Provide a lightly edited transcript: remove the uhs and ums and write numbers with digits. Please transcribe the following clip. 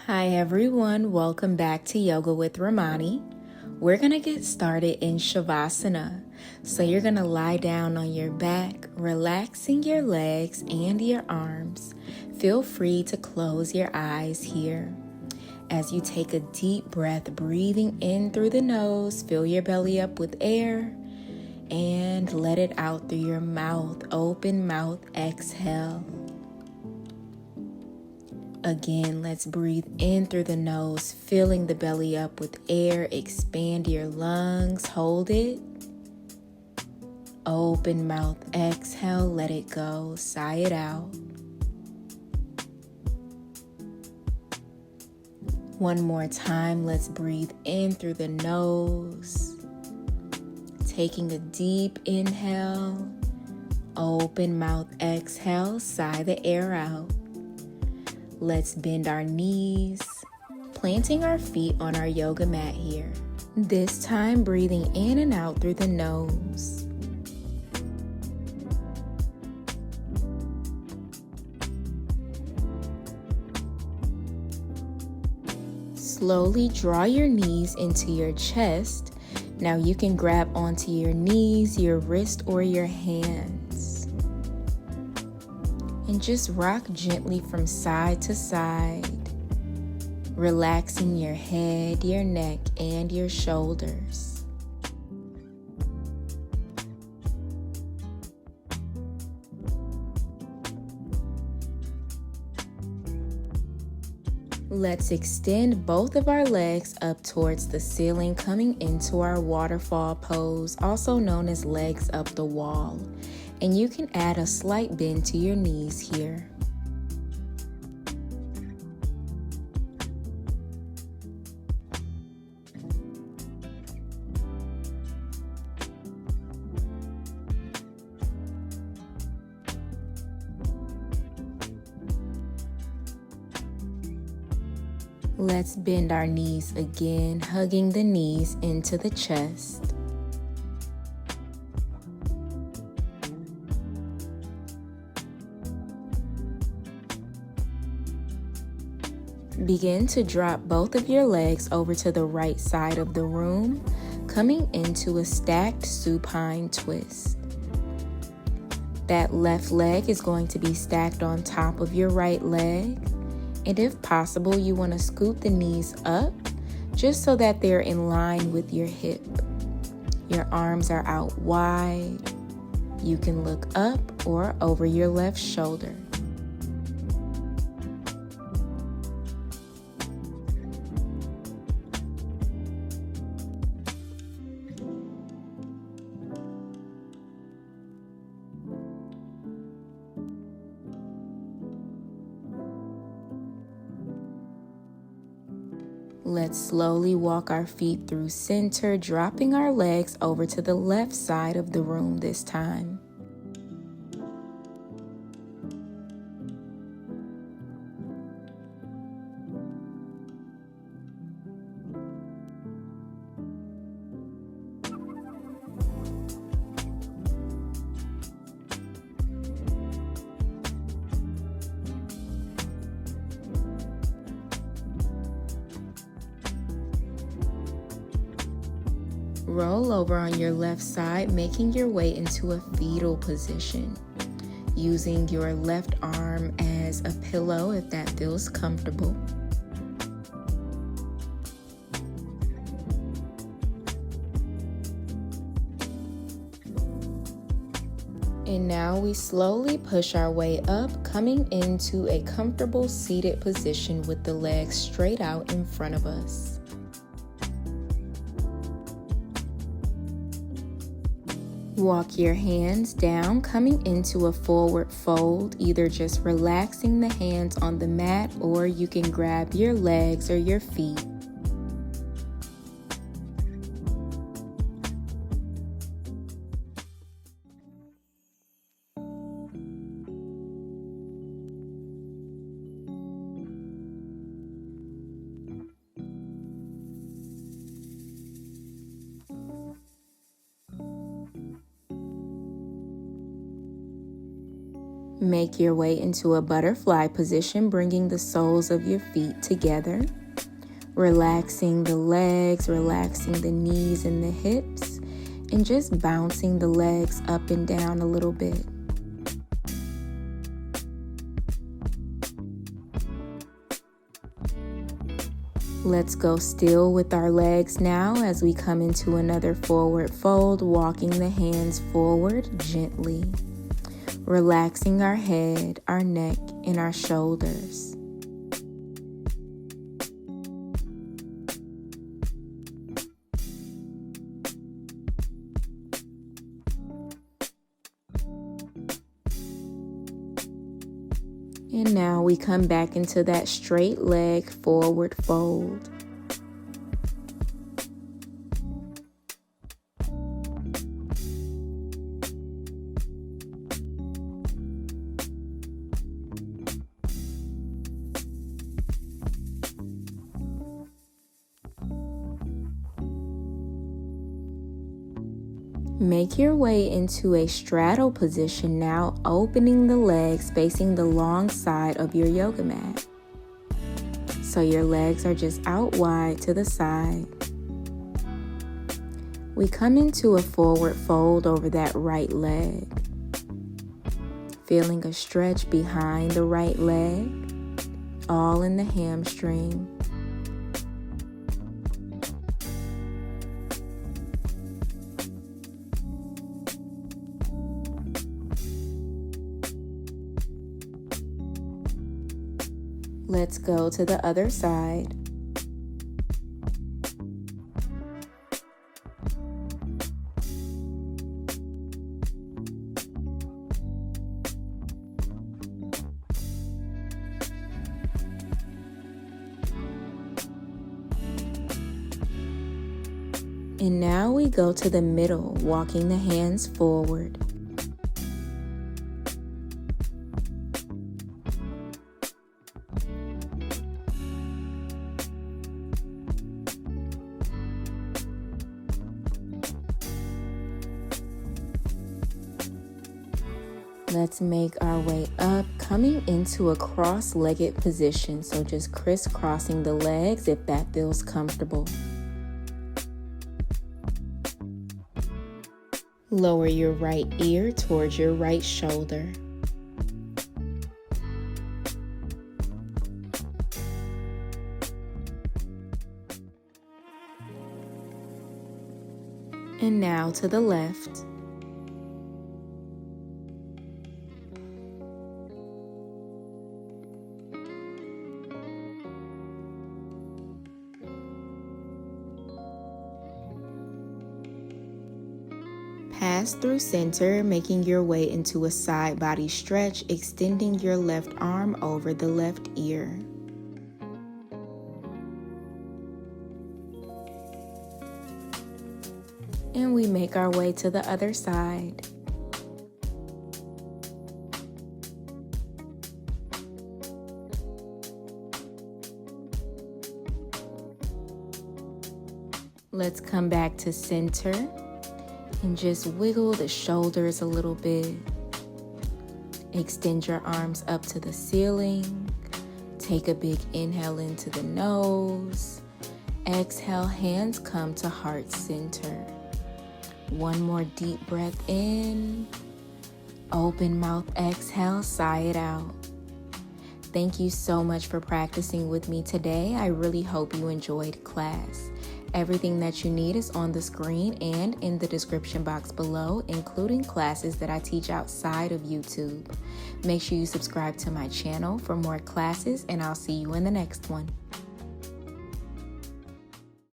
Hi everyone, welcome back to Yoga with Ramoni. We're going to get started in Shavasana. So you're going to lie down on your back, relaxing your legs and your arms. Feel free to close your eyes here. As you take a deep breath, breathing in through the nose, fill your belly up with air and let it out through your mouth. Open mouth, exhale. Again, let's breathe in through the nose, filling the belly up with air. Expand your lungs, hold it. Open mouth, exhale, let it go, sigh it out. One more time, let's breathe in through the nose. Taking a deep inhale, open mouth, exhale, sigh the air out. Let's bend our knees, planting our feet on our yoga mat here. This time, breathing in and out through the nose. Slowly draw your knees into your chest. Now you can grab onto your knees, your wrist, or your hands. And just rock gently from side to side, relaxing your head, your neck, and your shoulders. Let's extend both of our legs up towards the ceiling, coming into our waterfall pose, also known as legs up the wall. And you can add a slight bend to your knees here. Let's bend our knees again, hugging the knees into the chest. Begin to drop both of your legs over to the right side of the room, coming into a stacked supine twist. That left leg is going to be stacked on top of your right leg. And if possible, you want to scoop the knees up just so that they're in line with your hip. Your arms are out wide. You can look up or over your left shoulder. Let's slowly walk our feet through center, dropping our legs over to the left side of the room this time. Roll over on your left side, making your way into a fetal position. Using your left arm as a pillow if that feels comfortable. And now we slowly push our way up, coming into a comfortable seated position with the legs straight out in front of us. Walk your hands down, coming into a forward fold, either just relaxing the hands on the mat or you can grab your legs or your feet. Make your way into a butterfly position, bringing the soles of your feet together. Relaxing the legs, relaxing the knees and the hips, and just bouncing the legs up and down a little bit. Let's go still with our legs now as we come into another forward fold, walking the hands forward gently, relaxing our head, our neck, and our shoulders. And now we come back into that straight leg forward fold. Make your way into a straddle position now, opening the legs facing the long side of your yoga mat. So your legs are just out wide to the side. We come into a forward fold over that right leg, feeling a stretch behind the right leg, all in the hamstring. Let's go to the other side. And now we go to the middle, walking the hands forward. Let's make our way up, coming into a cross-legged position. So just crisscrossing the legs if that feels comfortable. Lower your right ear towards your right shoulder. And now to the left. Pass through center, making your way into a side body stretch, extending your left arm over the left ear. And we make our way to the other side. Let's come back to center. And just wiggle the shoulders a little bit. Extend your arms up to the ceiling. Take a big inhale into the nose. Exhale, hands come to heart center. One more deep breath in. Open mouth, exhale, sigh it out. Thank you so much for practicing with me today. I really hope you enjoyed class. Everything that you need is on the screen and in the description box below, including classes that I teach outside of YouTube. Make sure you subscribe to my channel for more classes, and I'll see you in the next one.